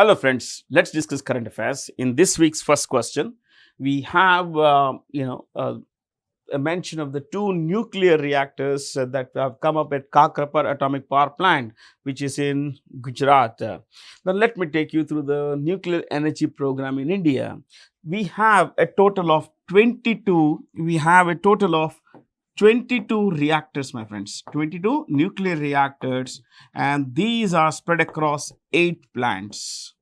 Hello friends, let's discuss current affairs. In this week's first question, we have a mention of the two nuclear reactors that have come up at Kakrapar Atomic Power Plant, which is in Gujarat. Now let me take you through the nuclear energy program in India. We have a total of 22. We have a total of 22 reactors, my friends, 22 nuclear reactors, and these are spread across 8 plants.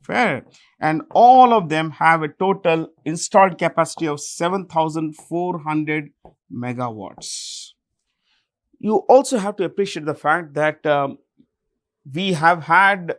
Fair. And all of them have a total installed capacity of 7,400 megawatts. You also have to appreciate the fact that we have had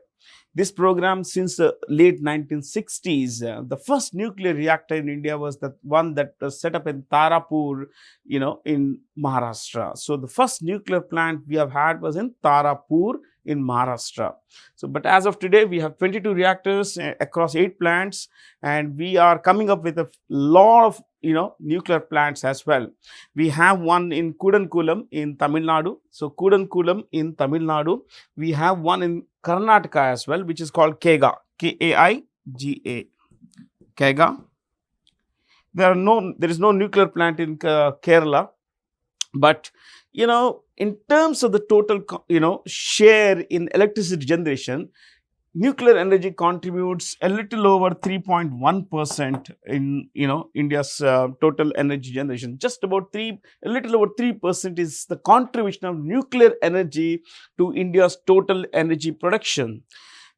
this program since the late 1960s. The first nuclear reactor in India was the one that was set up in Tarapur, in Maharashtra. So the first nuclear plant we have had was in Tarapur in Maharashtra. So, but as of today, we have 22 reactors across 8 plants, and we are coming up with a lot of nuclear plants as well. We have one in Kudankulam in Tamil Nadu. So Kudankulam in Tamil Nadu. We have one in Karnataka as well, which is called Kega, K-A-I-G-A, Kega. There is no nuclear plant in Kerala, but in terms of the total share in electricity generation, nuclear energy contributes a little over 3.1% in India's total energy generation. Just about a little over 3% is the contribution of nuclear energy to India's total energy production.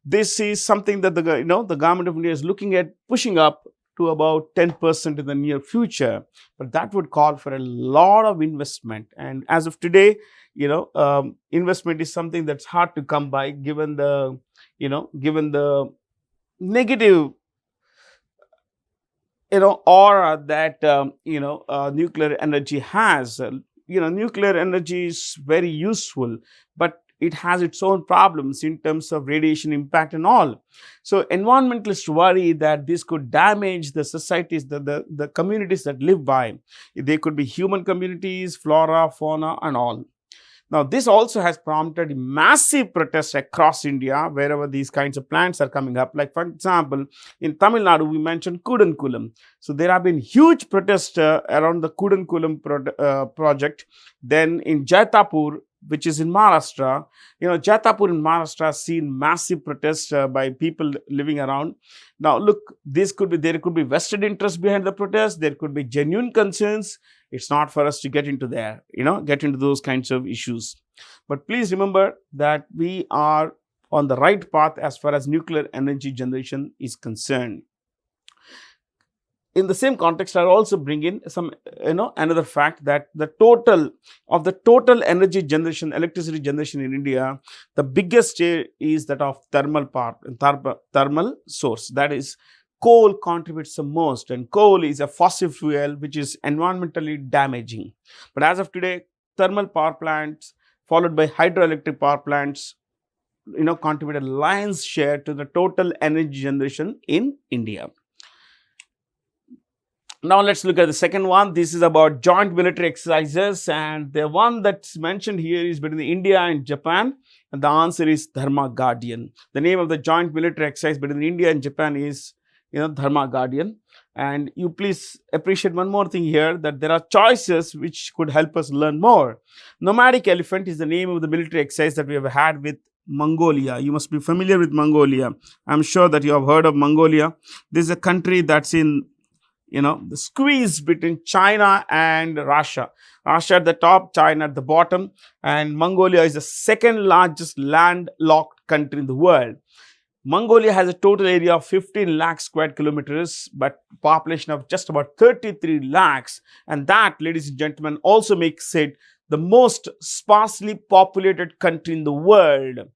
This is something that the government of India is looking at pushing up to about 10% in the near future, but that would call for a lot of investment. And as of today, investment is something that's hard to come by, given the negative aura that nuclear energy has. Nuclear energy is very useful, but it has its own problems in terms of radiation impact and all. So environmentalists worry that this could damage the societies, the communities that live by. They could be human communities, flora, fauna and all. Now, this also has prompted massive protests across India wherever these kinds of plants are coming up. Like, for example, in Tamil Nadu, we mentioned Kudankulam. So, there have been huge protests around the Kudankulam project. Then in Jaitapur, which is in Maharashtra, Jaitapur in Maharashtra has seen massive protests by people living around. Now, look, there could be vested interest behind the protest. There could be genuine concerns. It's not for us to get into those kinds of issues. But please remember that we are on the right path as far as nuclear energy generation is concerned. In the same context, I'll also bring in some, another fact that the total energy generation, electricity generation in India, the biggest share is that of thermal source. That is, coal contributes the most, and coal is a fossil fuel which is environmentally damaging. But as of today, thermal power plants followed by hydroelectric power plants, contribute a lion's share to the total energy generation in India. Now let's look at the second one. This is about joint military exercises, and the one that's mentioned here is between India and Japan, and the answer is Dharma Guardian. The name of the joint military exercise between India and Japan is Dharma Guardian. And you please appreciate one more thing here, that there are choices which could help us learn more. Nomadic Elephant is the name of the military exercise that we have had with Mongolia. You must be familiar with Mongolia. I'm sure that you have heard of Mongolia. This is a country that's in the squeeze between China and Russia. Russia at the top, China at the bottom, and Mongolia is the second largest landlocked country in the world. Mongolia has a total area of 15 lakh square kilometers, but population of just about 33 lakhs. And that, ladies and gentlemen, also makes it the most sparsely populated country in the world.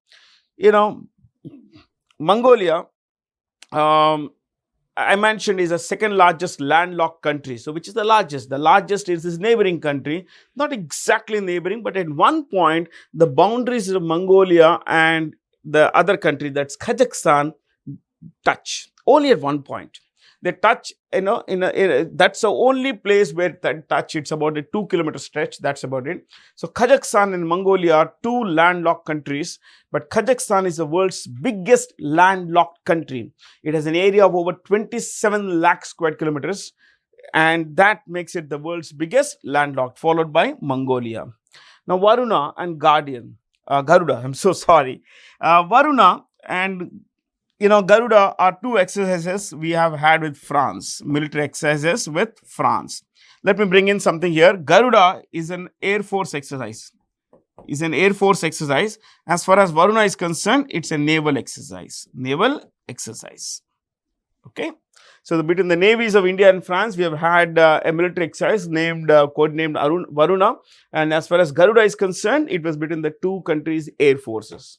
Mongolia, I mentioned, is the second largest landlocked country. So, which is the largest? The largest is this neighboring country, not exactly neighboring, but at one point, the boundaries of Mongolia and the other country, that's Kazakhstan, touch only at one point. They touch, that's the only place where that touch. It's about a 2 kilometer stretch. That's about it. So Kazakhstan and Mongolia are two landlocked countries, but Kazakhstan is the world's biggest landlocked country. It has an area of over 27 lakh square kilometers, and that makes it the world's biggest landlocked, followed by Mongolia. Now, Varuna and Garuda, I'm so sorry. Varuna and Garuda are two exercises we have had with France, military exercises with France. Let me bring in something here. Garuda is an Air Force exercise. As far as Varuna is concerned, it's a naval exercise. Okay. So between the navies of India and France, we have had a military exercise codenamed Varuna. And as far as Garuda is concerned, it was between the two countries' air forces.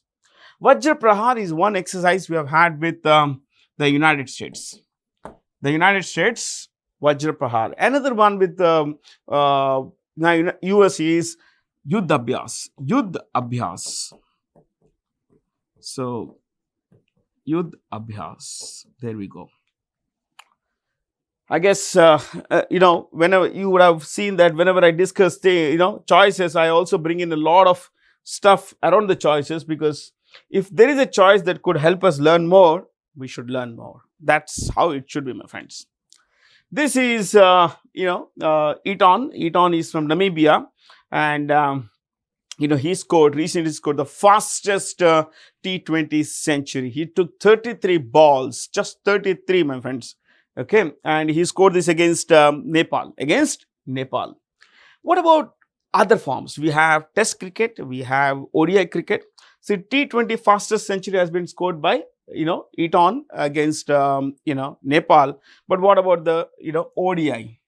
Vajra Prahar is one exercise we have had with the United States. Vajra Prahar. Another one with US is Yuddh Abhyas. So, Yuddh Abhyas. There we go. I guess, whenever you would have seen that whenever I discuss the, choices, I also bring in a lot of stuff around the choices, because if there is a choice that could help us learn more, we should learn more. That's how it should be, my friends. This is, Eton. Eton is from Namibia, and, he recently scored the fastest T20 century. He took 33 balls, just 33, my friends. Okay, and he scored this against Nepal. What about other forms? We have Test cricket, we have ODI cricket. So T20 fastest century has been scored by Eton against Nepal. But what about the ODI?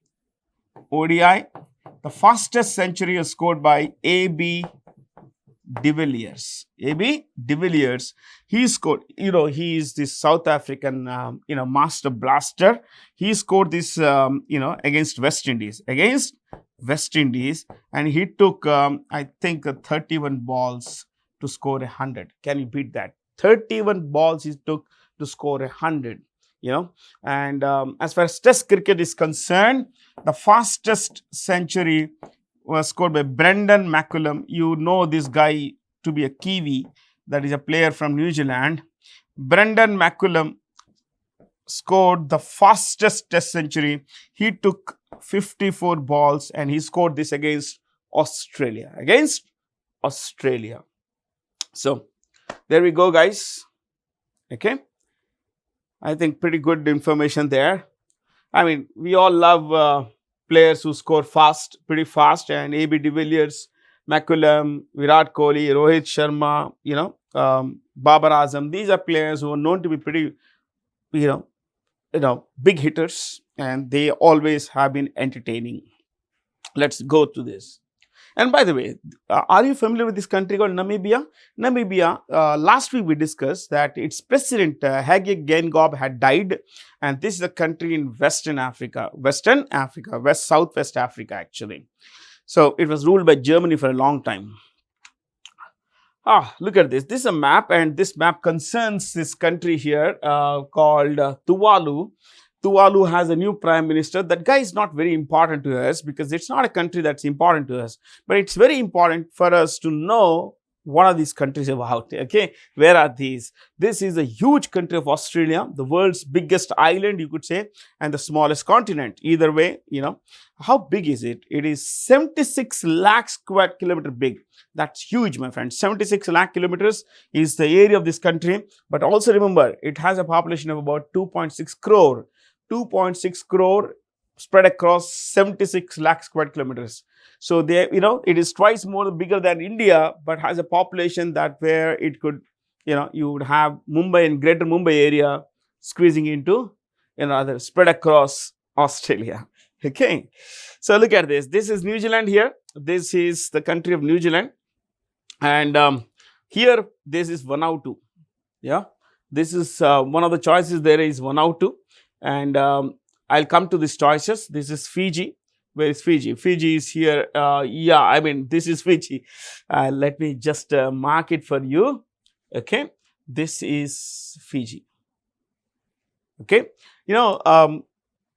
The fastest century is scored by A.B. de Villiers. He scored, he is this South African, master blaster. He scored this, against West Indies. And he took, I think, 31 balls to score 100. Can you beat that? 31 balls he took to score 100. And as far as Test cricket is concerned, the fastest century was scored by Brendan McCullum. You know this guy to be a Kiwi, that is a player from New Zealand. Brendan McCullum scored the fastest Test century. He took 54 balls and he scored this against Australia. So, there we go, guys. Okay. I think pretty good information there. I mean, we all love players who score pretty fast, and A.B. de Villiers, McCullum, Virat Kohli, Rohit Sharma, Babar Azam. These are players who are known to be pretty, big hitters, and they always have been entertaining. Let's go to this. And by the way, are you familiar with this country called Namibia? Last week we discussed that its president, Hage Geingob, had died. And this is a country in Southwest Africa actually. So it was ruled by Germany for a long time. Look at this. This is a map, and this map concerns this country here called Tuvalu. Tuvalu has a new prime minister. That guy is not very important to us because it's not a country that's important to us. But it's very important for us to know what are these countries about. Okay, where are these? This is a huge country of Australia, the world's biggest island, you could say, and the smallest continent. Either way, how big is it? It is 76 lakh square kilometer big. That's huge, my friends. 76 lakh kilometers is the area of this country. But also remember, it has a population of about 2.6 crore. 2.6 crore spread across 76 lakh square kilometers. So it is twice more bigger than India, but has a population that where it could, you would have Mumbai and Greater Mumbai area squeezing into, spread across Australia. Okay. So look at this. This is New Zealand here. This is the country of New Zealand. And here, this is Vanuatu. Yeah. This is one of the choices there is Vanuatu. And I'll come to these choices. This is Fiji. Where is Fiji? Fiji is here. This is Fiji. Let me just mark it for you. Okay. This is Fiji. Okay,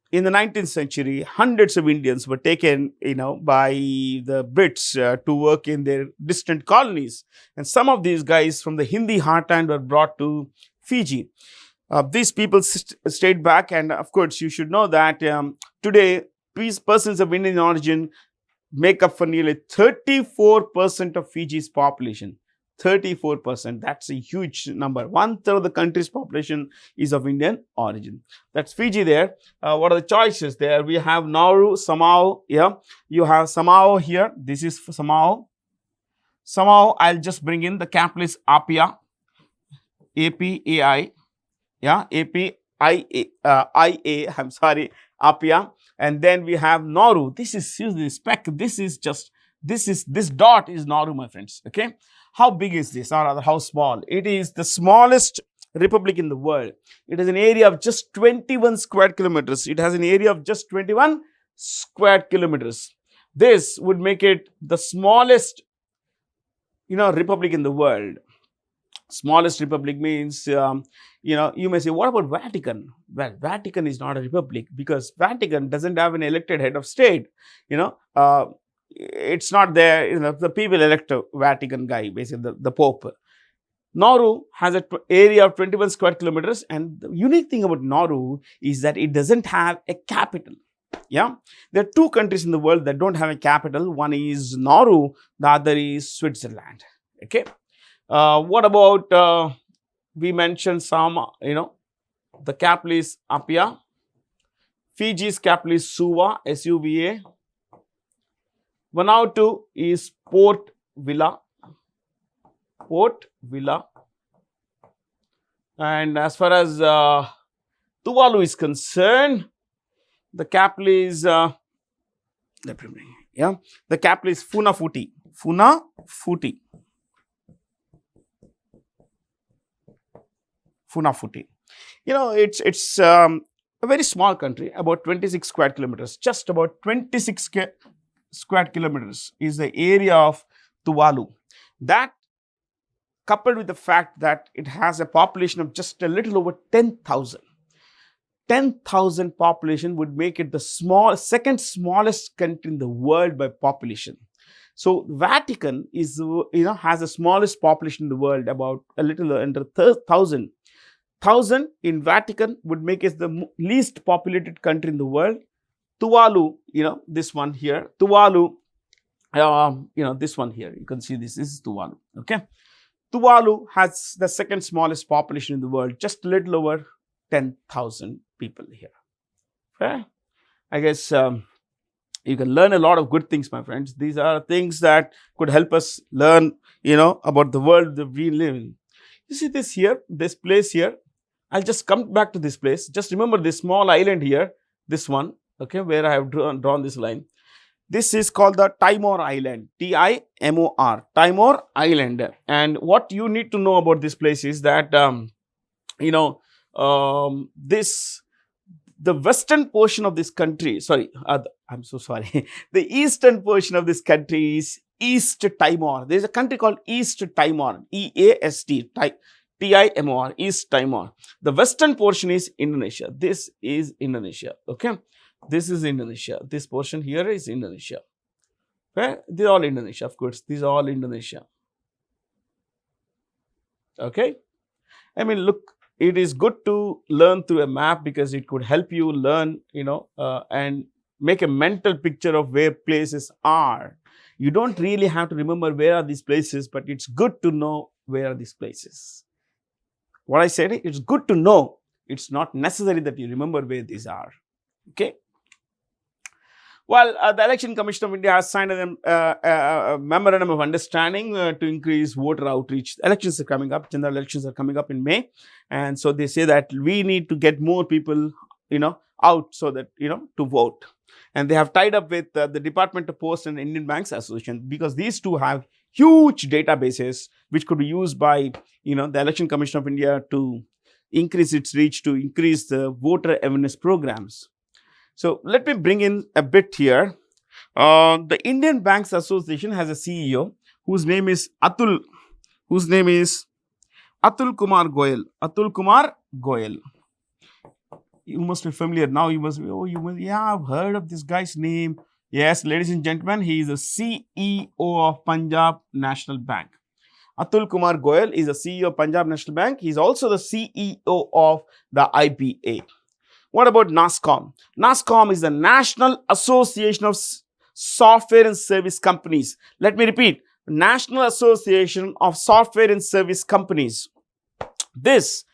in the 19th century, hundreds of Indians were taken, by the Brits to work in their distant colonies, and some of these guys from the Hindi heartland were brought to Fiji. These people stayed back, and of course, you should know that today, persons of Indian origin make up for nearly 34% of Fiji's population. 34%. That's a huge number. One third of the country's population is of Indian origin. That's Fiji there. What are the choices there? We have Nauru, Samoa. Yeah, you have Samoa here. This is Samoa. Samoa, I'll just bring in the capital is Apia. APAI. Yeah, APIA. I'm sorry, Apia. And then we have Nauru. This is the speck. This dot is Nauru, my friends. Okay. How big is this, or rather how small? It is the smallest republic in the world. It has an area of just 21 square kilometers. It has an area of just 21 square kilometers. This would make it the smallest, republic in the world. Smallest republic means, you may say, what about Vatican? Well, Vatican is not a republic because Vatican doesn't have an elected head of state. It's not there. The people elect a Vatican guy, basically the Pope. Nauru has an area of 21 square kilometers, and the unique thing about Nauru is that it doesn't have a capital. Yeah, there are two countries in the world that don't have a capital. One is Nauru, the other is Switzerland. Okay. What about, we mentioned some, the capital is Apia. Fiji's capital is Suva, SUVA. Vanuatu is Port Vila. And as far as Tuvalu is concerned, the capital is, the capital is Funafuti. It's a very small country, about 26 square kilometers. Just about 26 square kilometers is the area of Tuvalu. That, coupled with the fact that it has a population of just a little over 10,000. 10,000 population would make it the second smallest country in the world by population. So Vatican is, has the smallest population in the world, about a little under 1,000. 1,000 in Vatican would make it the least populated country in the world. Tuvalu, this one here. Tuvalu, this one here. You can see this. This is Tuvalu. Okay. Tuvalu has the second smallest population in the world, just a little over 10,000 people here. Okay. I guess you can learn a lot of good things, my friends. These are things that could help us learn, about the world that we live in. You see this here, this place here. I'll just come back to this place. Just remember this small island here, this one, okay, where I have drawn this line. This is called the Timor Island, Timor, Timor Island. And what you need to know about this place is that, the western portion of this country, I'm so sorry. The eastern portion of this country is East Timor. There is a country called East Timor, EAST, TIMOR, East Timor. The western portion is Indonesia. This is Indonesia. Okay. This is Indonesia. This portion here is Indonesia. Okay. These are all Indonesia, of course. These are all Indonesia. Okay. I mean, look, it is good to learn through a map because it could help you learn, and make a mental picture of where places are. You don't really have to remember where are these places, but it's good to know where are these places. What I said, it's good to know. It's not necessary that you remember where these are. Okay. Well, the Election Commission of India has signed a memorandum of understanding to increase voter outreach. Elections are coming up. General elections are coming up in May. And so they say that we need to get more people, out so that, to vote. And they have tied up with the Department of Post and Indian Banks Association because these two have huge databases which could be used by, the Election Commission of India to increase its reach, to increase the voter awareness programs. So let me bring in a bit here. The Indian Banks Association has a CEO whose name is Atul Kumar Goyal. you must be familiar now. You must be, oh, yeah, I've heard of this guy's name. Yes, ladies and gentlemen, he is the CEO of Punjab National Bank. Atul Kumar Goyal is the CEO of Punjab National Bank. He's also the CEO of the IPA. What about NASSCOM? NASSCOM is the National Association of Software and Service Companies. Let me repeat, National Association of Software and Service Companies. This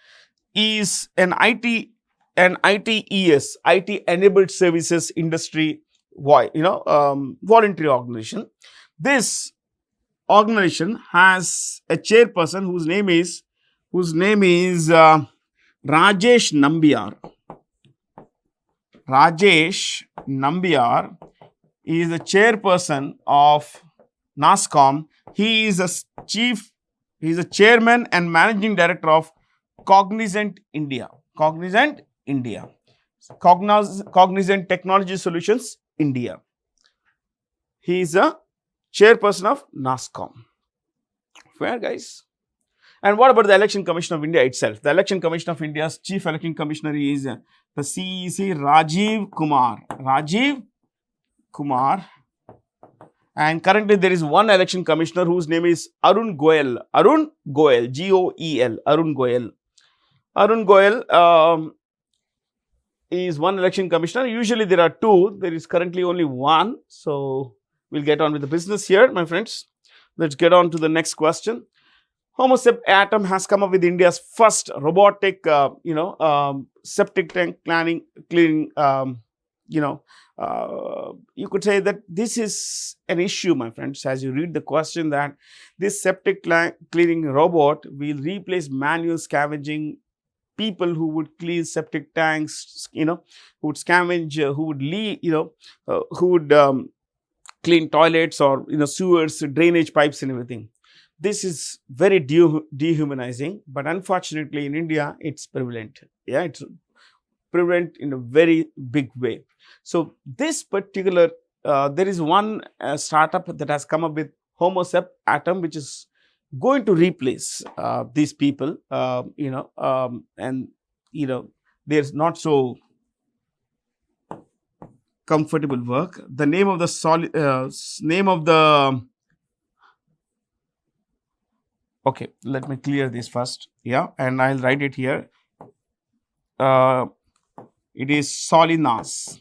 is an ITES, IT enabled services industry, voluntary organization. This organization has a chairperson whose name is Rajesh Nambiar. Rajesh Nambiar is the chairperson of NASSCOM. He is a chairman and managing director of Cognizant India. Cognizant Technology Solutions India. He is a chairperson of NASSCOM. Fair, guys. And what about the Election Commission of India itself? The Election Commission of India's Chief Election Commissioner is the CEC Rajiv Kumar. And currently there is one election commissioner whose name is Arun Goyal. G-O-E-L. Arun Goyal is one election commissioner. Usually there are two. There is currently only one. So we'll get on with the business here, my friends. Let's get on to the next question. Homosep Atom has come up with India's first robotic, septic tank cleaning. You could say that this is an issue, my friends, as you read the question, that this septic cleaning robot will replace manual scavenging people who would clean septic tanks, who would scavenge, who would clean toilets or sewers, drainage pipes and everything. This is very dehumanizing, but unfortunately in India it's prevalent. Yeah, it's prevalent in a very big way. So this particular, there is one startup that has come up with Homosep Atom, which is going to replace these people, and there's not so comfortable work. The name of the okay, let me clear this first. Yeah, and I'll write it here. It is Solinas.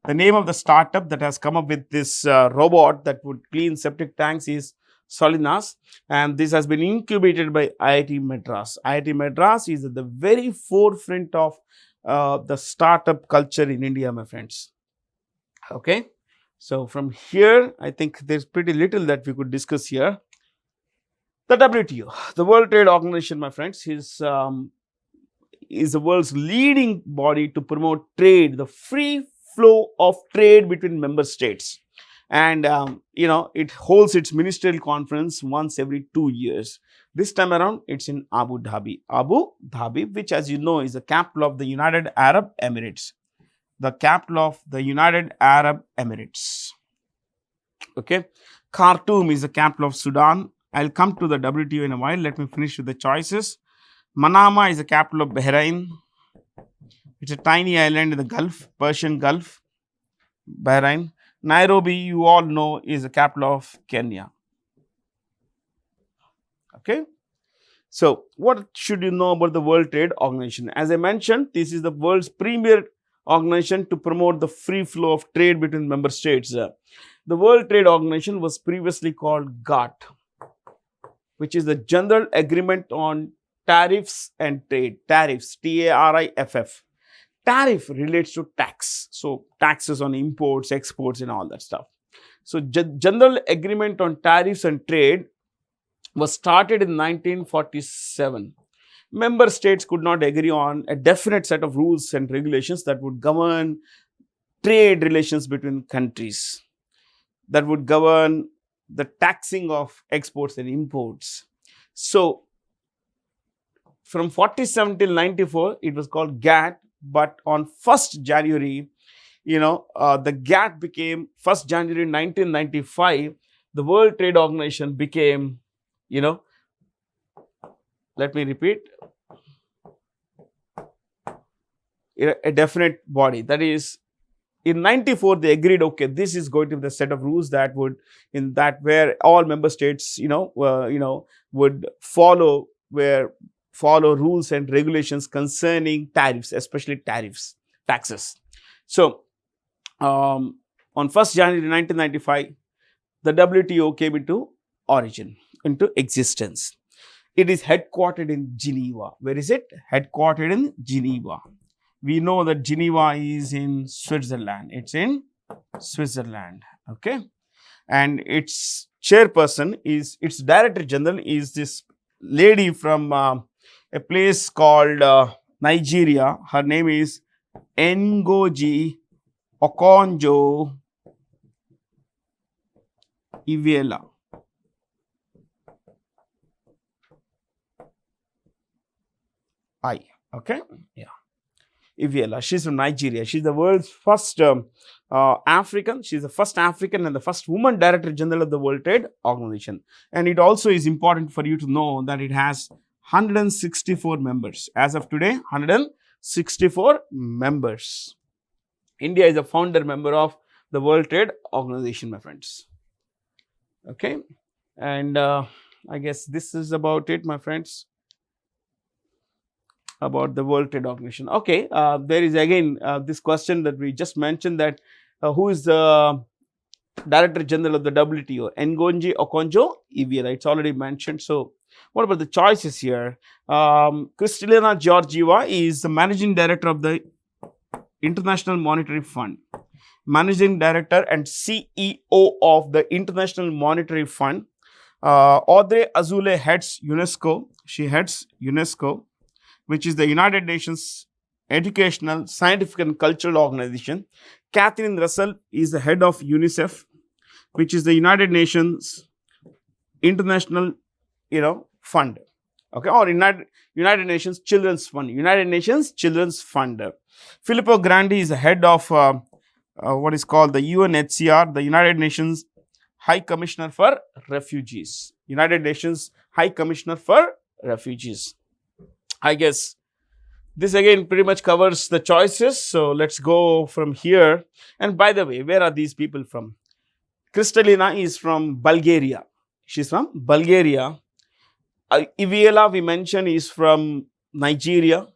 The name of the startup that has come up with this robot that would clean septic tanks is Solinas, and this has been incubated by IIT Madras. IIT Madras is at the very forefront of the startup culture in India, my friends. Okay, so from here, I think there's pretty little that we could discuss here. The WTO, the World Trade Organization, my friends, is the world's leading body to promote trade, the free flow of trade between member states. And, it holds its ministerial conference once every 2 years. This time around, it's in Abu Dhabi. Abu Dhabi, which, as you know, is the capital of the United Arab Emirates. The capital of the United Arab Emirates. Okay. Khartoum is the capital of Sudan. I'll come to the WTO in a while. Let me finish with the choices. Manama is the capital of Bahrain. It's a tiny island in the Gulf, Persian Gulf, Bahrain. Nairobi, you all know, is the capital of Kenya. Okay. So, what should you know about the World Trade Organization? As I mentioned, this is the world's premier organization to promote the free flow of trade between member states. The World Trade Organization was previously called GATT, which is the General Agreement on Tariffs and Trade. Tariffs, T-A-R-I-F-F. Tariff relates to tax. So, taxes on imports, exports and all that stuff. So, General Agreement on Tariffs and Trade was started in 1947. Member states could not agree on a definite set of rules and regulations that would govern trade relations between countries, that would govern the taxing of exports and imports. So, from 47 till 94, it was called GATT, but on 1st January, the GATT became 1st January 1995, the World Trade Organization became, let me repeat, a definite body. That is, in 94 they agreed, okay, this is going to be the set of rules that would, in that where all member states would follow rules and regulations concerning tariffs, especially taxes. So on 1st January 1995, the WTO came into existence. It is headquartered in Geneva. Where is it? Headquartered in Geneva. We know that Geneva is in Switzerland. It's in Switzerland. Okay. And its chairperson is, its director general is this lady from a place called Nigeria. Her name is Ngozi Okonjo Iweala. Okay. Yeah. Iweala. She's from Nigeria. She's the world's first African. She's the first African and the first woman Director General of the World Trade Organization. And it also is important for you to know that it has 164 members. As of today, 164 members. India is a founder member of the World Trade Organization, my friends. Okay. And I guess this is about it, my friends, about the World Trade Organization. Okay, there is again this question that we just mentioned, that who is the Director General of the WTO? Ngozi Okonjo Iweala. It's already mentioned. So, what about the choices here? Kristalina Georgieva is the Managing Director of the International Monetary Fund, Managing Director and CEO of the International Monetary Fund. Audrey Azoulay heads UNESCO. She heads UNESCO, which is the United Nations Educational, Scientific and Cultural Organization. Catherine Russell is the head of UNICEF, which is the United Nations International, Fund, okay, or United Nations Children's Fund. United Nations Children's Fund. Filippo Grandi is the head of what is called the UNHCR, the United Nations High Commissioner for Refugees. United Nations High Commissioner for Refugees. I guess this again pretty much covers the choices. So let's go from here. And by the way, where are these people from? Kristalina is from Bulgaria. She's from Bulgaria. Iweala, we mentioned, is from Nigeria.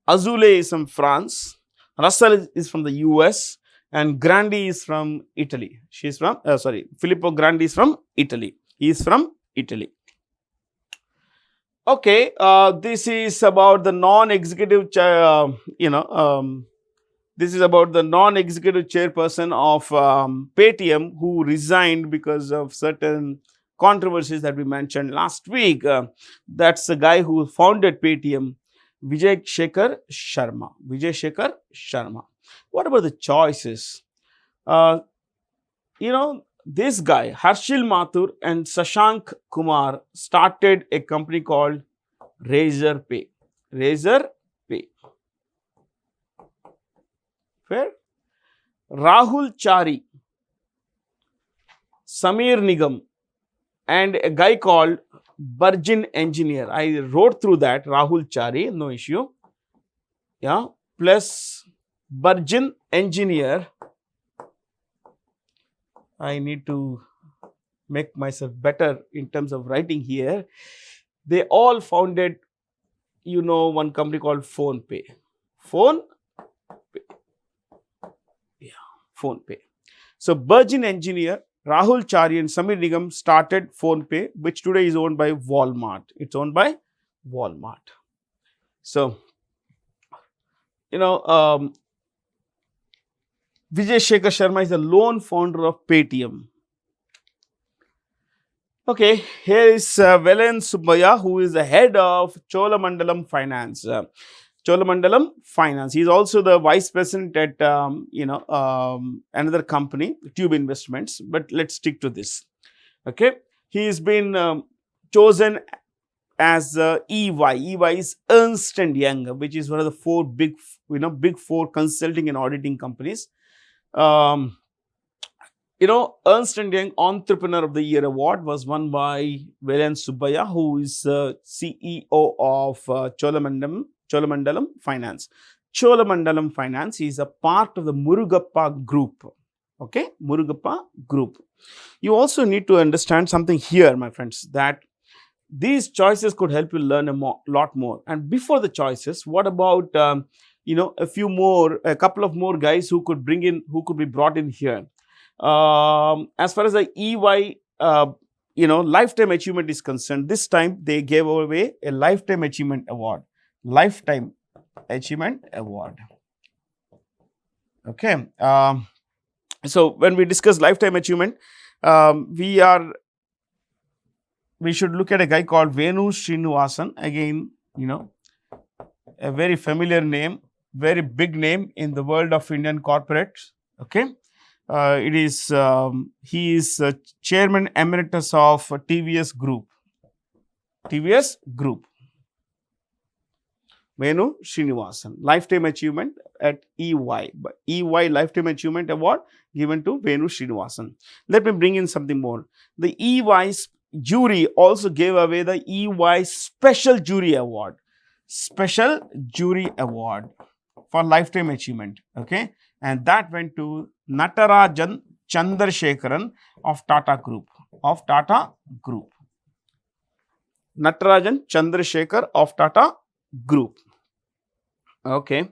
Azoulay is from France. Russell is from the US. And Grandi is from Italy. She's from, Filippo Grandi is from Italy. He is from Italy. Okay, this is about the non-executive, this is about the non-executive chairperson of Paytm, who resigned because of certain controversies that we mentioned last week. That's the guy who founded Paytm, Vijay Shekhar Sharma. Vijay Shekhar Sharma. What about the choices? This guy, Harshil Mathur and Shashank Kumar, started a company called Razorpay. Razorpay. Fair? Rahul Chari, Samir Nigam, and a guy called Burjin Engineer. I wrote through that. Rahul Chari, no issue. Yeah, plus Burjin Engineer. I need to make myself better in terms of writing here. They all founded, one company called PhonePe. PhonePe. Yeah, PhonePe. So, Burjin Engineer, Rahul Chari and Samir Nigam started PhonePe, which today is owned by Walmart. It's owned by Walmart. So, Vijay Shekhar Sharma is the lone founder of Paytm. Okay, here is Velen Subbaya, who is the head of Cholamandalam Finance. Cholamandalam Finance. He is also the vice president at another company, Tube Investments. But let's stick to this. Okay, he has been chosen as EY. EY is Ernst and Young, which is one of the four big four consulting and auditing companies. Ernst & Young Entrepreneur of the Year award was won by Velen Subbaya, who is CEO of Cholamandalam Finance. Cholamandalam Finance is a part of the Murugappa group. Okay, Murugappa group. You also need to understand something here, my friends, that these choices could help you learn lot more. And before the choices, what about a couple of more guys who could be brought in here. As far as the EY lifetime achievement is concerned, this time they gave away a lifetime achievement award. Lifetime achievement award. Okay. So when we discuss lifetime achievement, we should look at a guy called Venu Srinivasan. Again, a very familiar name, very big name in the world of Indian corporates. Okay. He is chairman emeritus of TVS Group. TVS Group. Venu Srinivasan, lifetime achievement at EY. EY Lifetime Achievement Award given to Venu Srinivasan. Let me bring in something more. The EY jury also gave away the EY Special Jury Award. Special Jury Award for lifetime achievement. Okay. And that went to Natarajan Chandrasekharan of Tata Group. Natarajan Chandrasekhar of Tata Group. Okay.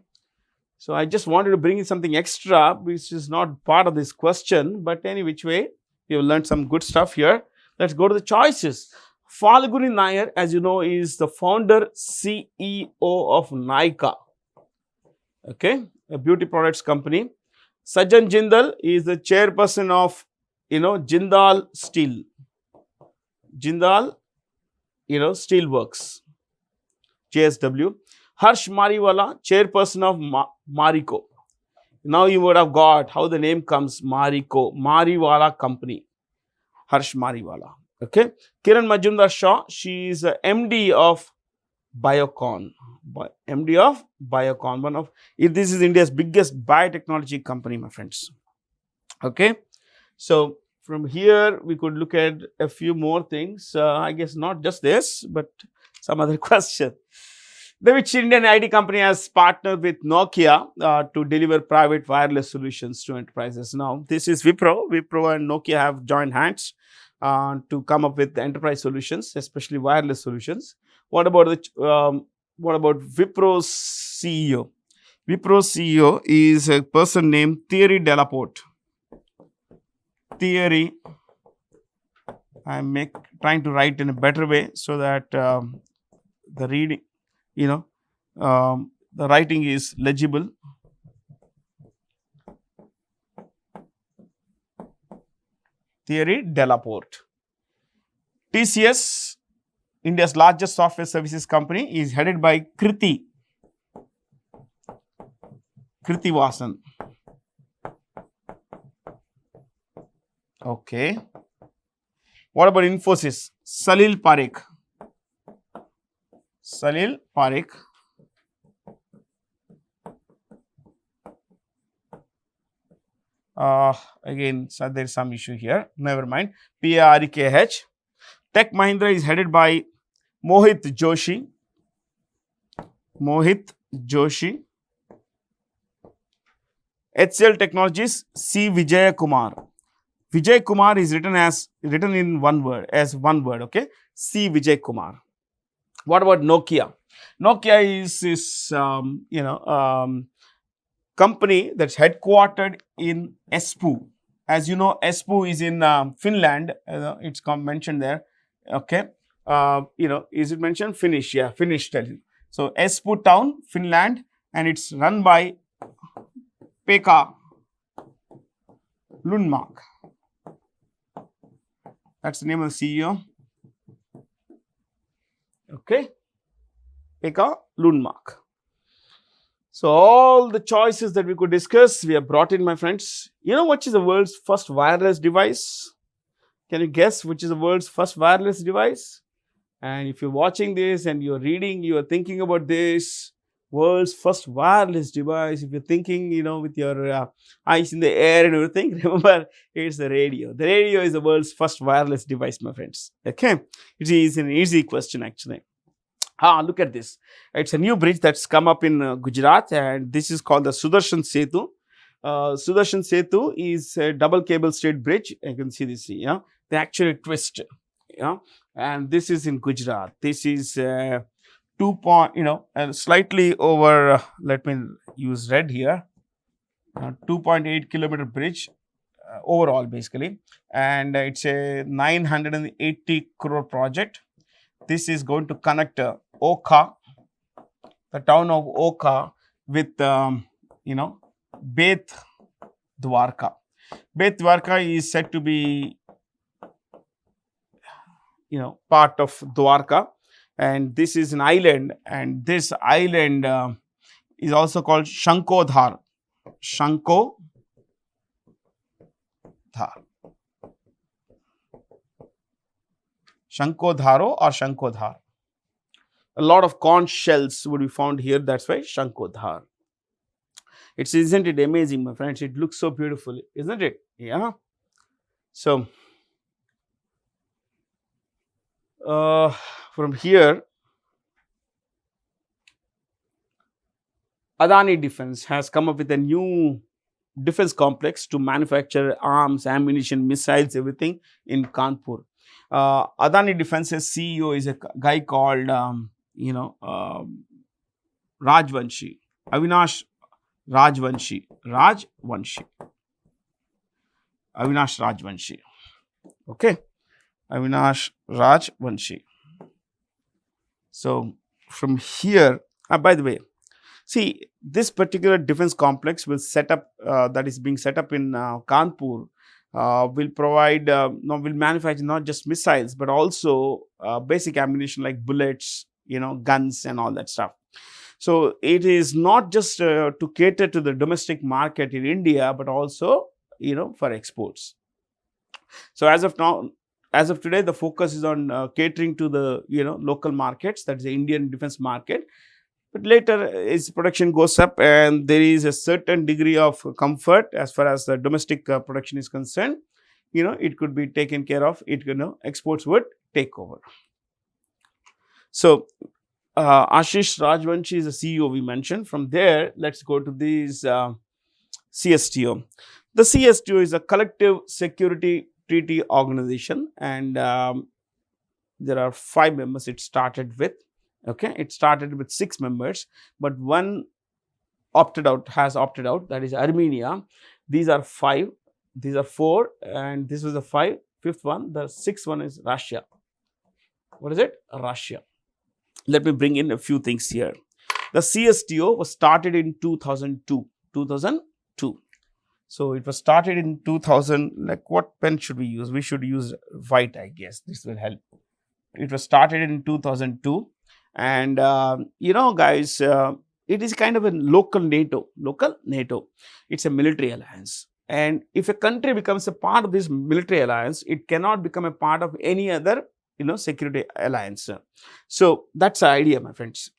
So I just wanted to bring in something extra which is not part of this question, but any which way, you have learned some good stuff here. Let's go to the choices. Falguni Nair, as you know, is the founder CEO of Nykaa. Okay, a beauty products company. Sajjan Jindal is the chairperson of Jindal Steel. Jindal, Steel Works. JSW. Harsh Mariwala, chairperson of Marico. Now you would have got how the name comes, Marico, Mariwala company. Harsh Mariwala. Okay. Kiran Majumdar Shaw, she is the MD of Biocon. MD of Biocon. This is India's biggest biotechnology company, my friends. Okay. So from here, we could look at a few more things. I guess not just this, but some other question. Which Indian IT company has partnered with Nokia to deliver private wireless solutions to enterprises? Now, this is Wipro. Wipro and Nokia have joined hands to come up with the enterprise solutions, especially wireless solutions. What about Wipro's CEO? Wipro's CEO is a person named Thierry Delaporte. Thierry, I'm trying to write in a better way so that the reading, the writing is legible. Thierry Delaporte. TCS, India's largest software services company, is headed by Kriti Vasan. Okay. What about Infosys? Salil Parekh. Again, so there is some issue here. Never mind. Parekh. Tech Mahindra is headed by Mohit Joshi. HCL Technologies, C. Vijay Kumar. Vijay Kumar is written in one word, okay? C. Vijay Kumar. What about Nokia? Nokia is this, company that's headquartered in Espoo. As you know, Espoo is in Finland. It's mentioned there. Okay. Is it mentioned? Finnish. Yeah, Finnish. So, Espoo town, Finland, and it's run by Pekka Lundmark. That's the name of the CEO. Okay. Pekka Lundmark. So, all the choices that we could discuss, we have brought in, my friends. You know what is the world's first wireless device? Can you guess which is the world's first wireless device? And if you're watching this and you're reading, you are thinking about this world's first wireless device, if you're thinking, with your eyes in the air and everything, remember, it's the radio. The radio is the world's first wireless device, my friends. Okay? It is an easy question, actually. Look at this. It's a new bridge that's come up in Gujarat, and this is called the Sudarshan Setu. Sudarshan Setu is a double cable stayed bridge. You can see this. Yeah, they actually twist. Yeah, and this is in Gujarat. This is 2 slightly over. Let me use red here. 2.8 kilometer bridge overall, basically, and it's a 980 crore project. This is going to connect Oka, the town of Oka, with Beth Dwarka. Beth Dwarka is said to be part of Dwarka, and this is an island, and this island is also called Shankodhar. Shankodhar. Shankodharo or Shankodhar. A lot of conch shells would be found here. That's why Shankodhar. Isn't it amazing, my friends? It looks so beautiful, isn't it? Yeah. So from here, Adani Defense has come up with a new defense complex to manufacture arms, ammunition, missiles, everything in Kanpur. Adani Defense's CEO is a guy called Rajvanshi, Avinash Rajvanshi, Avinash Rajvanshi. Okay, Avinash Rajvanshi. So from here, by the way, see, this particular defense complex will set up, that is being set up in Kanpur, will provide, will manufacture not just missiles, but also basic ammunition like bullets, guns and all that stuff. So it is not just to cater to the domestic market in India, but also, for exports. So as of today, the focus is on catering to the, local markets, that is the Indian defense market. But later, as production goes up and there is a certain degree of comfort as far as the domestic production is concerned, it could be taken care of. Exports would take over. So, Ashish Rajvanshi is the CEO we mentioned. From there, let's go to this CSTO. The CSTO is a collective security treaty organization, and there are 5 members it started with. Okay, it started with 6 members, but one has opted out, that is Armenia. These are 5, these are 4, and this was the 5th one. The 6th one is Russia. What is it? Russia. Let me bring in a few things here. The CSTO was started in 2002. So it was started in 2000. Like, what pen should we use? We should use white, I guess. This will help. It was started in 2002. And, guys, it is kind of a local NATO. It's a military alliance. And if a country becomes a part of this military alliance, it cannot become a part of any other, security alliance. So that's the idea, my friends.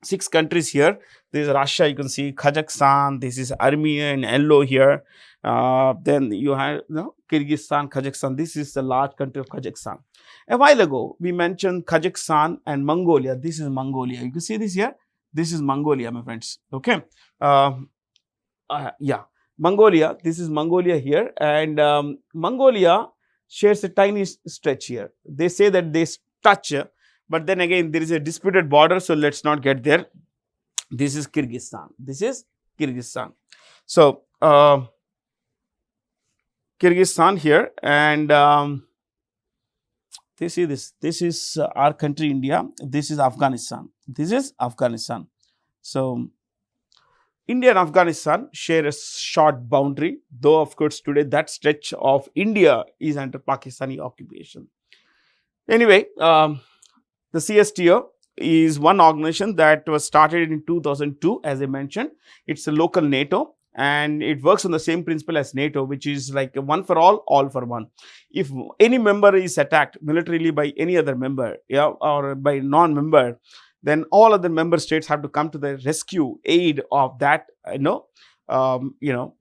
6 countries here. This is Russia, you can see Kazakhstan. This is Armenia in yellow here. Then you have Kyrgyzstan, Kazakhstan. This is the large country of Kazakhstan. A while ago, we mentioned Kazakhstan and Mongolia. This is Mongolia. You can see this here. This is Mongolia, my friends. Okay. Mongolia. This is Mongolia here. And Mongolia shares a tiny stretch here. They say that they touch, but then again, there is a disputed border. So let's not get there. This is Kyrgyzstan. So, Kyrgyzstan here, and you see this. This is our country, India. This is Afghanistan. So, India and Afghanistan share a short boundary, though of course today that stretch of India is under Pakistani occupation. Anyway, the CSTO is one organization that was started in 2002, as I mentioned. It's a local NATO, and it works on the same principle as NATO, which is like one for all for one. If any member is attacked militarily by any other member, or by non-member, then all other member states have to come to the rescue aid of that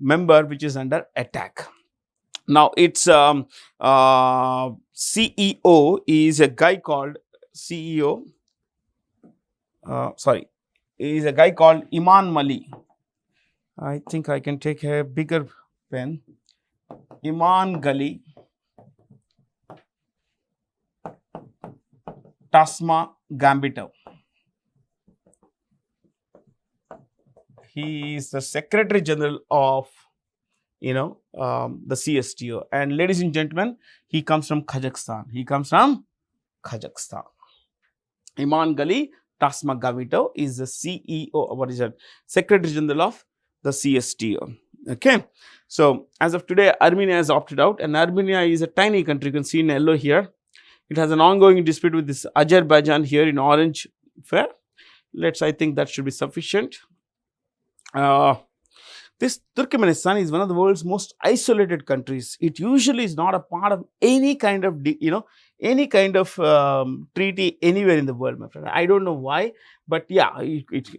member which is under attack. Now its CEO is a guy called CEO sorry, is a guy called Iman Mali. I think I can take a bigger pen. Iman Gali Tasma Gambito. He is the Secretary General of, the CSTO. And ladies and gentlemen, he comes from Kazakhstan. Iman Gali Tasma Gambito is the CEO, what is that? Secretary General of the CSTO. Okay. So, as of today, Armenia has opted out, and Armenia is a tiny country. You can see in yellow here. It has an ongoing dispute with this Azerbaijan here in orange. Fair. I think that should be sufficient. This Turkmenistan is one of the world's most isolated countries. It usually is not a part of any kind of, treaty anywhere in the world, my friend. I don't know why, but yeah,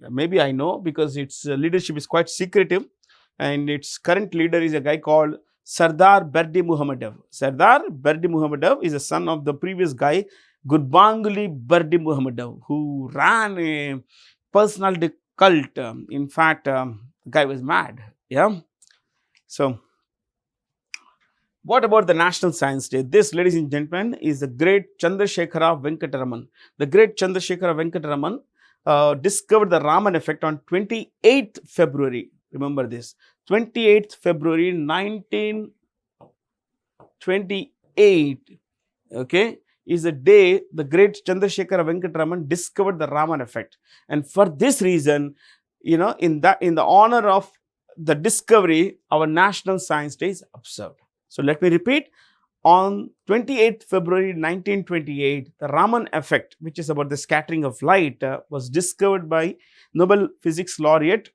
maybe I know, because its leadership is quite secretive, and its current leader is a guy called Sardar Berdi Muhammadov. Sardar Berdi Muhammadov is a son of the previous guy, Gurbanguly Berdi Muhammadov, who ran a personality cult. In fact, the guy was mad. Yeah. So, what about the National Science Day? This, ladies and gentlemen, is the great Chandrasekhara Venkataraman. The great Chandrasekhara Venkataraman discovered the Raman effect on 28th February. Remember this, 28th February 1928, okay, is the day the great Chandrasekhara Venkataraman discovered the Raman effect. And for this reason, in the honor of the discovery, our National Science Day is observed. So, let me repeat, on 28th February 1928, the Raman effect, which is about the scattering of light, was discovered by Nobel Physics laureate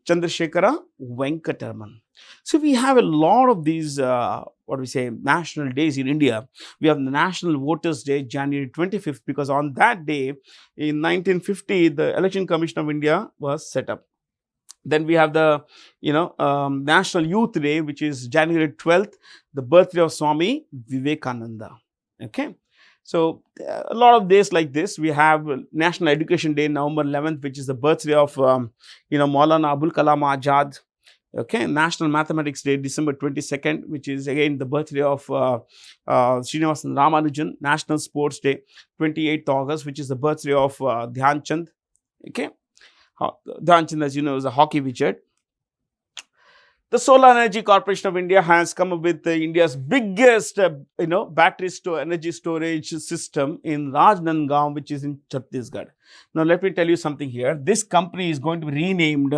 Chandrasekhara Venkataraman. So, we have a lot of these, national days in India. We have the National Voters Day, January 25th, because on that day, in 1950, the Election Commission of India was set up. Then we have the, National Youth Day, which is January 12th, the birthday of Swami Vivekananda. Okay. So, a lot of days like this. We have National Education Day, November 11th, which is the birthday of, Maulana Abul Kalam Azad. Okay. National Mathematics Day, December 22nd, which is again the birthday of Srinivasan Ramanujan. National Sports Day, 28th August, which is the birthday of Dhyan Chand. Okay. Dhyan Chand, as you know, is a hockey wizard. The Solar Energy Corporation of India has come up with India's biggest, battery energy storage system in Rajnandgaon, which is in Chhattisgarh. Now, let me tell you something here. This company is going to be renamed.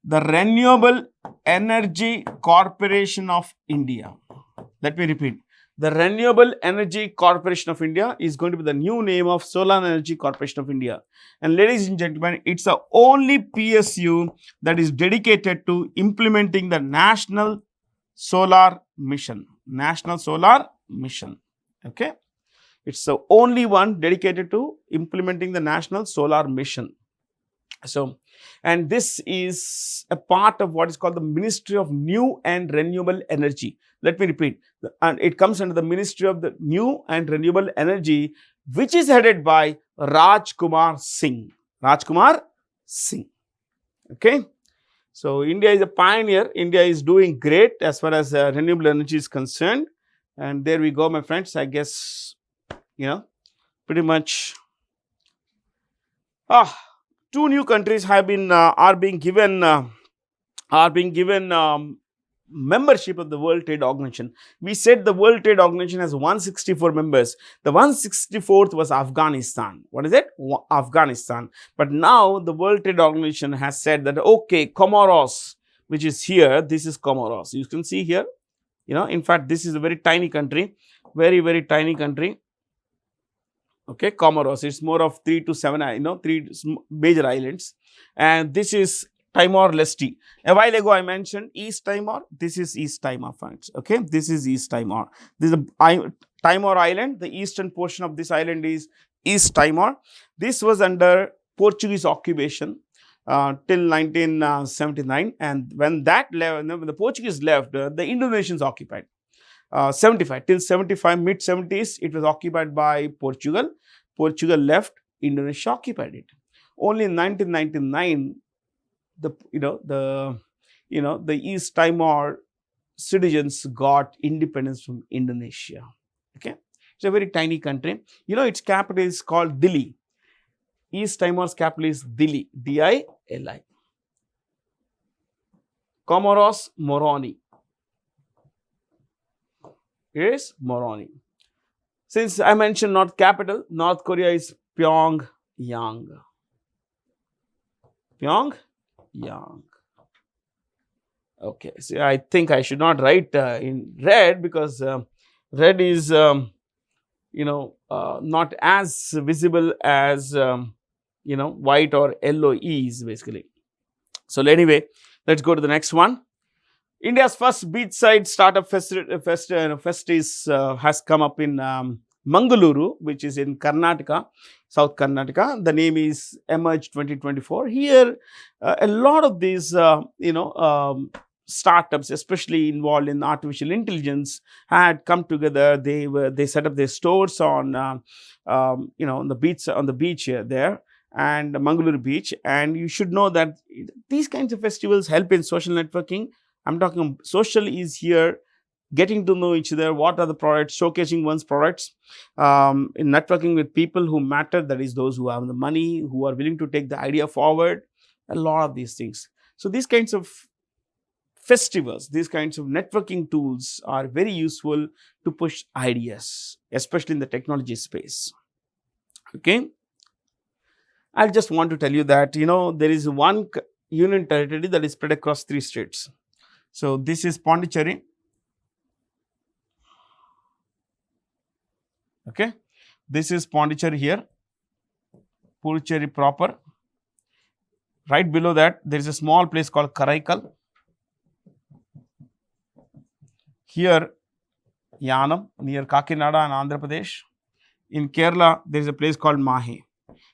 The Renewable Energy Corporation of India. Let me repeat. The Renewable Energy Corporation of India is going to be the new name of Solar Energy Corporation of India. And ladies and gentlemen, it's the only PSU that is dedicated to implementing the National Solar Mission. National Solar Mission. Okay. It's the only one dedicated to implementing the National Solar Mission. So, and this is a part of what is called the Ministry of New and Renewable Energy. Let me repeat, and it comes under the Ministry of the New and Renewable Energy, which is headed by Rajkumar Singh. Rajkumar Singh. Okay. So, India is a pioneer. India is doing great as far as renewable energy is concerned. And there we go, my friends. I guess, pretty much. Two new countries have been are being given membership of the World Trade Organization. We said the World Trade Organization has 164 members. The 164th was Afghanistan. What is it? Afghanistan. But now the World Trade Organization has said that, okay, Comoros, which is here, this is Comoros. You can see here, in fact, this is a very tiny country, very, very tiny country. Okay, Comoros, it's more of 3 to 7, 3 major islands. And this is Timor-Leste. A while ago, I mentioned East Timor. This is East Timor, friends. Okay, this is East Timor. This is a Timor Island. The eastern portion of this island is East Timor. This was under Portuguese occupation till 1979. And when the Portuguese left, the Indonesians occupied. 75 till 75, mid 70s, it was occupied by Portugal. Portugal left, Indonesia occupied it. Only in 1999, the East Timor citizens got independence from Indonesia. Okay, it's a very tiny country. Its capital is called Dili. East Timor's capital is Dili, D-I-L-I. Comoros, Moroni. Here is Moroni. Since I mentioned North capital, North Korea is Pyongyang. Pyongyang. Okay, so I think I should not write in red because red is not as visible as white or yellow is basically. So anyway, let's go to the next one. India's first beachside startup fest has come up in Mangaluru, which is in Karnataka, South Karnataka. The name is Emerge 2024. Here, a lot of these, startups, especially involved in artificial intelligence, had come together. They set up their stores on, on the beach here there, and Mangaluru beach. And you should know that these kinds of festivals help in social networking. I'm talking social is here, getting to know each other, what are the products, showcasing one's products, in networking with people who matter, that is those who have the money, who are willing to take the idea forward, a lot of these things. So these kinds of festivals, these kinds of networking tools are very useful to push ideas, especially in the technology space. Okay. I just want to tell you that, there is one union territory that is spread across 3 states. So this is Pondicherry. Okay. This is Pondicherry here. Puducherry proper. Right below that, there is a small place called Karaikal. Here, Yanam, near Kakinada and Andhra Pradesh. In Kerala, there is a place called Mahe.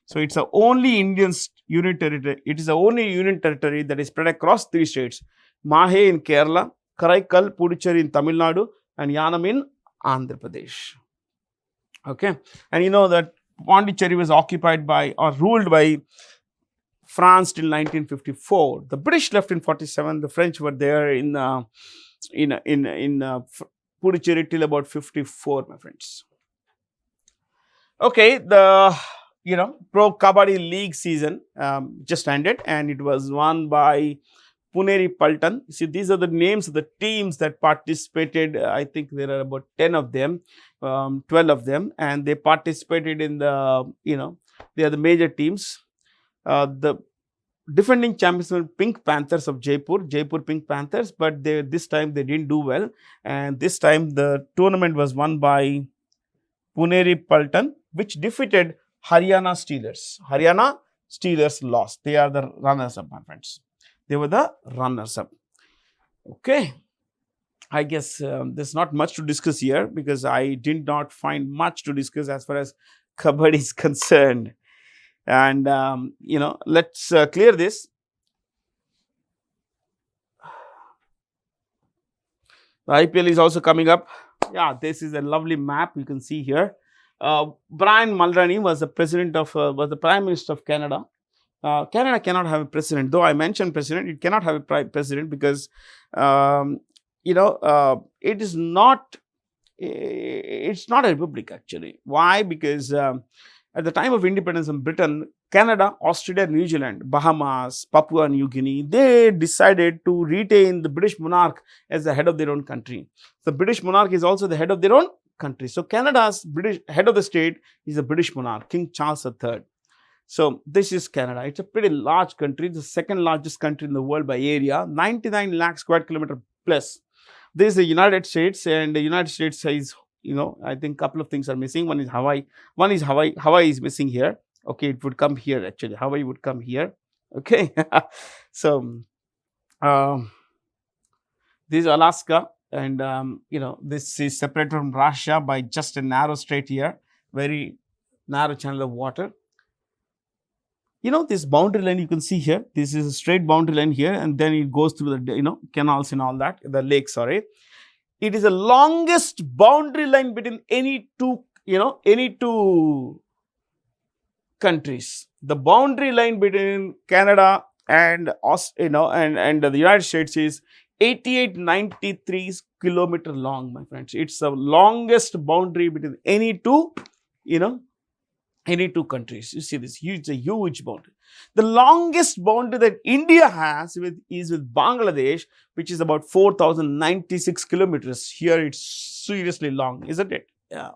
So it's the only Indian union territory. It is the only union territory that is spread across 3 states. Mahe in Kerala, Karaikal, Puducherry in Tamil Nadu, and Yanam in Andhra Pradesh. Okay, and you know that Pondicherry was occupied by or ruled by France till 1954. The British left in 47. The French were there in Puducherry till about 54, my friends. Okay, the Pro Kabaddi League season just ended, and it was won by Puneri Paltan. See, these are the names of the teams that participated. I think there are about 10 of them, 12 of them, and they participated in the, they are the major teams. The defending champions were Pink Panthers of Jaipur Pink Panthers, but this time they didn't do well. And this time the tournament was won by Puneri Paltan, which defeated Haryana Steelers. Haryana Steelers lost. They are the runners-up, my friends. They were the runners-up. Okay. I guess there's not much to discuss here because I did not find much to discuss as far as Kabaddi is concerned. And, let's clear this. The IPL is also coming up. Yeah, this is a lovely map you can see here. Brian Mulroney was the Prime Minister of Canada. Canada cannot have a president, though I mentioned president. It cannot have a president because, it is not. It's not a republic actually. Why? Because at the time of independence in Britain, Canada, Australia, New Zealand, Bahamas, Papua New Guinea, they decided to retain the British monarch as the head of their own country. The British monarch is also the head of their own country. So Canada's British head of the state is the British monarch, King Charles III. So this is Canada. It's a pretty large country, the second largest country in the world by area, 99 lakh square kilometer plus. This is the United States, and the United States is, I think a couple of things are missing. One is Hawaii. Hawaii is missing here. Okay, it would come here actually. Hawaii would come here. Okay. So, this is Alaska, and, this is separated from Russia by just a narrow strait here, very narrow channel of water. This boundary line you can see here, this is a straight boundary line here, and then it goes through the, canals and all that, the lake, sorry. It is the longest boundary line between any two countries. The boundary line between Canada and and the United States is 8893 kilometer long, my friends. It's the longest boundary between any two, you know, any two countries. You see this huge, a huge boundary. The longest boundary that India has is with Bangladesh, which is about 4096 kilometers. Here it's seriously long, isn't it? Yeah.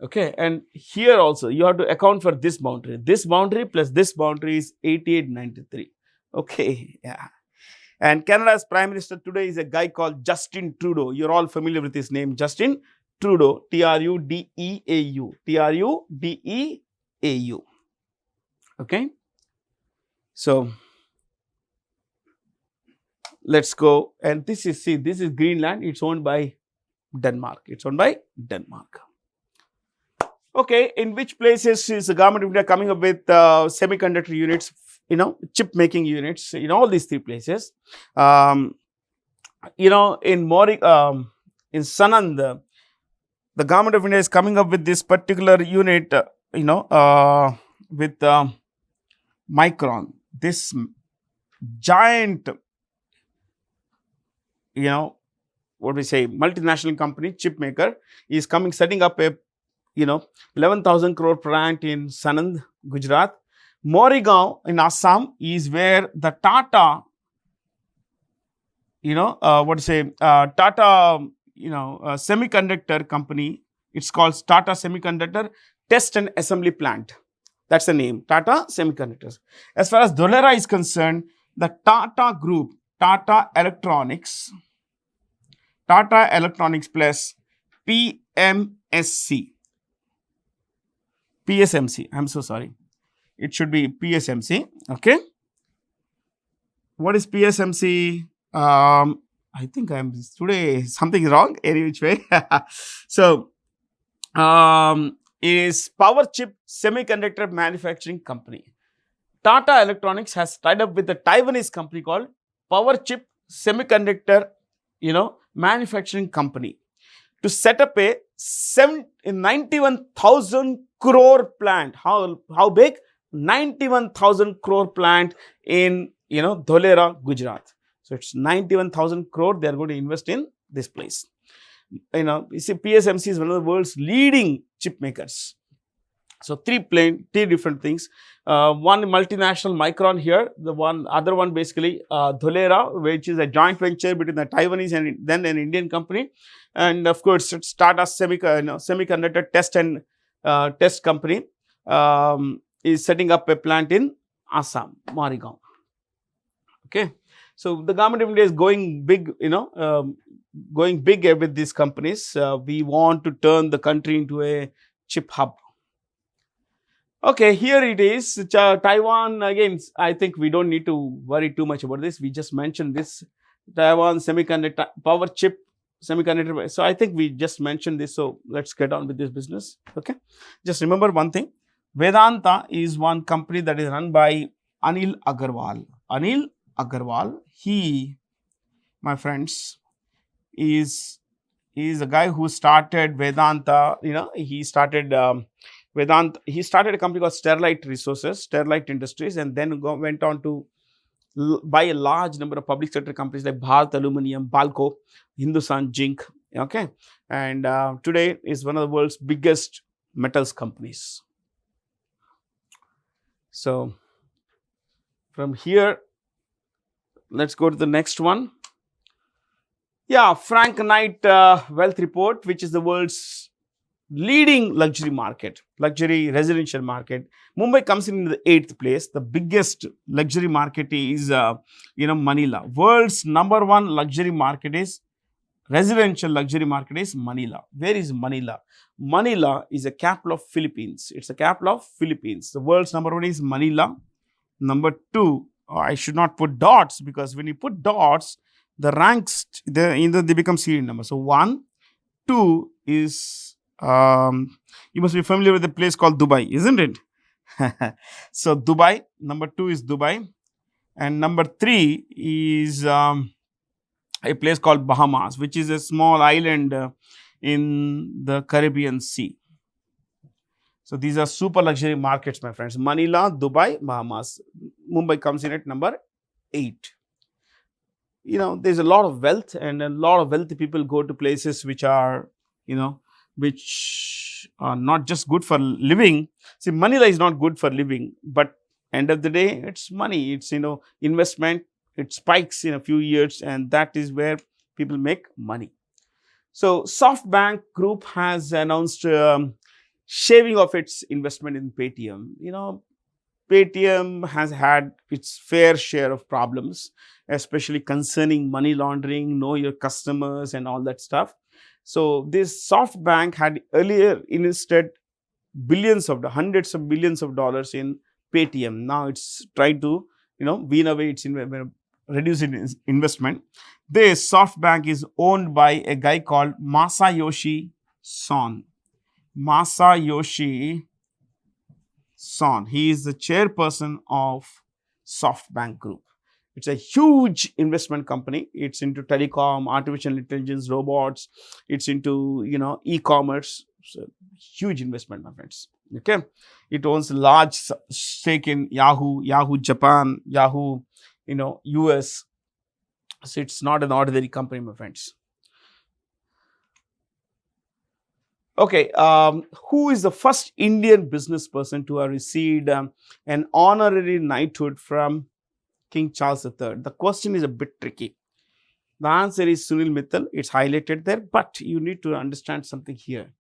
Okay, and here also you have to account for this boundary. This boundary plus this boundary is 8893. Okay, yeah. And Canada's Prime Minister today is a guy called Justin Trudeau. You're all familiar with his name, Justin Trudeau, Trudeau, Trudeau. Okay, so let's go. And this is Greenland. It's owned by Denmark. Okay, in which places is the government of India coming up with semiconductor units, chip making units, all these three places. In Sanand, the government of India is coming up with this particular unit, with Micron, this giant, multinational company, chip maker, is setting up a 11,000 crore plant in Sanand, Gujarat. Morigaon in Assam is where the Tata, Tata, semiconductor company, it's called Tata Semiconductor Test and Assembly Plant. That's the name, Tata Semiconductors. As far as Dholera is concerned, the Tata Group, Tata Electronics plus PSMC, I'm so sorry. It should be PSMC, okay. What is PSMC? I think today something is wrong, any which way. So, is Power Chip Semiconductor Manufacturing Company. Tata Electronics has tied up with a Taiwanese company called Power Chip Semiconductor, Manufacturing Company to set up a 91,000 crore plant. How big? 91,000 crore plant in, Dholera, Gujarat. So, it's 91,000 crore they are going to invest in this place. You see, PSMC is one of the world's leading chip makers. So, three different things. One multinational Micron here, other one basically Dholera, which is a joint venture between the Taiwanese and then an Indian company. And of course, it's Tata Semiconductor Test Company is setting up a plant in Assam, Morigaon. Okay. So, the government of India is going big, going big with these companies. We want to turn the country into a chip hub. Okay, here it is. Taiwan, again, I think we don't need to worry too much about this. We just mentioned this. Taiwan semiconductor, power chip semiconductor. So, I think we just mentioned this. So, let's get on with this business. Okay. Just remember one thing. Vedanta is one company that is run by Anil Agarwal. Anil Agarwal, he, my friends, is a guy who started Vedanta. He started Vedanta. He started a company called Sterlite Industries, and then went on to buy a large number of public sector companies like Bharat Aluminium, Balco, Hindustan Zinc. Okay, and today is one of the world's biggest metals companies. So, from here, let's go to the next one. Yeah, Frank Knight Wealth Report, which is the world's leading luxury residential market. Mumbai comes in the 8th place. The biggest luxury market is, Manila. World's number one residential luxury market is Manila. Where is Manila? Manila is a capital of Philippines. It's a capital of Philippines. The world's number one is Manila. Number two, I should not put dots, because when you put dots, the ranks, they become serial numbers. So, 1, 2 is, you must be familiar with a place called Dubai, isn't it? So, Dubai, number 2 is Dubai. And number 3 is a place called Bahamas, which is a small island in the Caribbean Sea. So these are super luxury markets, my friends. Manila, Dubai, Bahamas. Mumbai comes in at number 8. There's a lot of wealth, and a lot of wealthy people go to places which are, which are not just good for living. See, Manila is not good for living, but end of the day, it's money. It's, investment. It spikes in a few years, and that is where people make money. So SoftBank Group has announced shaving of its investment in Paytm. Paytm has had its fair share of problems, especially concerning money laundering, know your customers, and all that stuff. So this SoftBank had earlier invested hundreds of billions of dollars in Paytm. Now it's trying to, wean away its reduce its investment. This SoftBank is owned by a guy called Masayoshi Son. Masayoshi Son. He is the chairperson of SoftBank Group. It's a huge investment company. It's into telecom, artificial intelligence, robots. It's into, e-commerce. It's a huge investment, my friends. Okay. It owns a large stake in Yahoo Japan, Yahoo, US. So it's not an ordinary company, my friends. Okay, who is the first Indian business person to have received an honorary knighthood from King Charles III? The question is a bit tricky. The answer is Sunil Mittal. It's highlighted there, but you need to understand something here.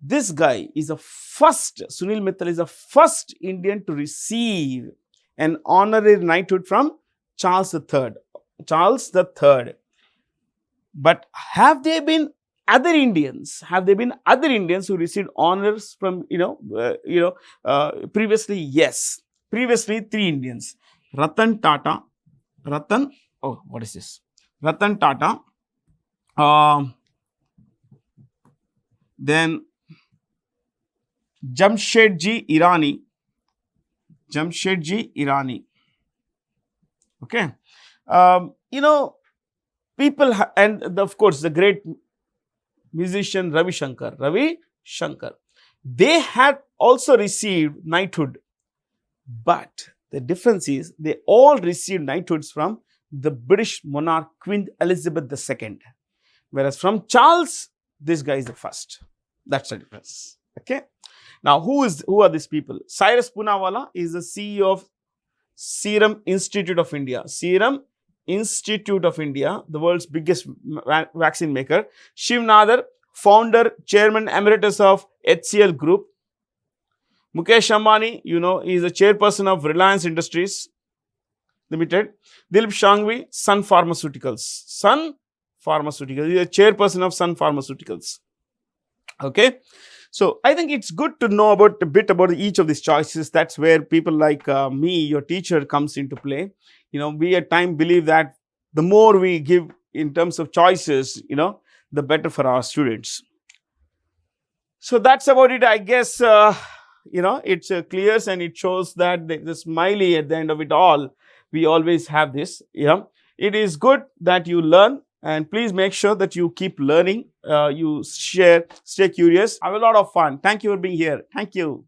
This guy is Sunil Mittal is the first Indian to receive an honorary knighthood from Charles III. But have there been other Indians? Have there been other Indians who received honors from, previously? Yes. Previously, 3 Indians. Ratan Tata. Ratan Tata. Then Jamshedji Irani. Okay. People, and of course, the great musician Ravi Shankar. They had also received knighthood, but the difference is they all received knighthoods from the British monarch Queen Elizabeth II, whereas from Charles, this guy is the first. That's the difference. Okay. Now, who are these people? Cyrus Poonawalla is the CEO of Serum Institute of India. Serum Institute of India, the world's biggest vaccine maker. Shiv Nadar, founder, chairman emeritus of HCL Group. Mukesh Ambani, is the chairperson of Reliance Industries Limited. Dilip Shanghvi, Sun Pharmaceuticals. He is the chairperson of Sun Pharmaceuticals. Okay. So I think it's good to know a bit about each of these choices. That's where people like me, your teacher, comes into play. We at times believe that the more we give in terms of choices, the better for our students. So that's about it. I guess, it clears and it shows that the smiley at the end of it all. We always have this. It is good that you learn. And please make sure that you keep learning, you share, stay curious, have a lot of fun. Thank you for being here. Thank you.